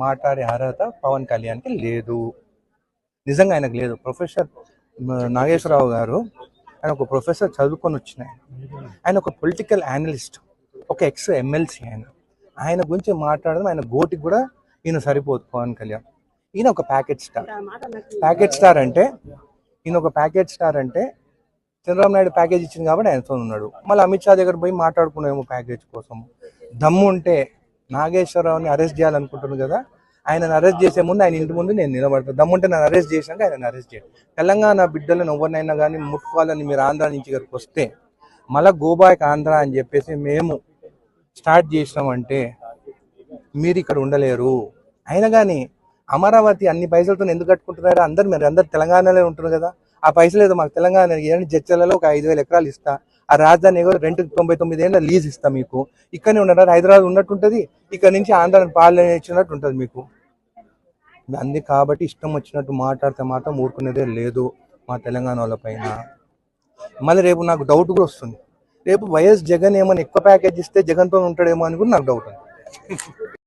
మాట్లాడే అర్హత పవన్ కళ్యాణ్కి లేదు. నిజంగా ఆయనకు లేదు. ప్రొఫెసర్ నాగేశ్వరరావు గారు ఆయన ఒక ప్రొఫెసర్ చదువుకొని వచ్చిన ఆయన ఒక పొలిటికల్ అనలిస్ట్, ఒక ఎక్స్ ఎమ్మెల్సీ. ఆయన గురించి మాట్లాడడం ఆయన గోటికి కూడా ఈయన సరిపోదు పవన్ కళ్యాణ్. ఈయన ఒక ప్యాకెట్ స్టార్. ఈయన ఒక ప్యాకెట్ స్టార్ అంటే చంద్రబాబు నాయుడు ప్యాకేజ్ ఇచ్చింది కాబట్టి ఆయనతో ఉన్నాడు. మళ్ళీ అమిత్ షా దగ్గర పోయి మాట్లాడుకున్నామేమో ప్యాకేజ్ కోసం. దమ్ము ఉంటే నాగేశ్వరరావుని అరెస్ట్ చేయాలనుకుంటున్నాను కదా, ఆయనను అరెస్ట్ చేసే ముందు ఆయన ఇంటి ముందు నేను నిలబడతాను. దమ్ముంటే నన్ను అరెస్ట్ చేశాక ఆయన అరెస్ట్ చేయాలి. తెలంగాణ బిడ్డలను ఎవరినైనా కానీ ముట్టుకోవాలని మీరు ఆంధ్ర నుంచి ఇక్కడికి వస్తే మళ్ళీ గోబాయ్ ఆంధ్ర అని చెప్పేసి మేము స్టార్ట్ చేసినామంటే మీరు ఇక్కడ ఉండలేరు. అయినా కానీ అమరావతి అన్ని పైసలతో ఎందుకు కట్టుకుంటున్నారు? మీరు అందరు తెలంగాణలో ఉంటున్నారు కదా, ఆ పైసలు ఏదో మాకు తెలంగాణ జడ్చలలో ఒక 5,000 ఎకరాలు ఇస్తా, ఆ రాజధాని ఏదో 99 ఏళ్ళ లీజ్ ఇస్తా, మీకు ఇక్కడనే ఉండరు, హైదరాబాద్ ఉన్నట్టుంటుంది, ఇక్కడ నుంచి ఆంధ్రాని పాలన ఇచ్చినట్టు ఉంటుంది మీకు. అందుకే కాబట్టి ఇష్టం వచ్చినట్టు మాట్లాడితే మాత్రం ఊరుకునేదే లేదు మా తెలంగాణ వాళ్ళ పైన. మళ్ళీ రేపు నాకు డౌట్ కూడా వస్తుంది, రేపు వైఎస్ జగన్ ఏమైనా ఎక్కువ ప్యాకేజ్ ఇస్తే జగన్తో ఉంటాడేమో అని కూడా నాకు డౌట్ ఉంది.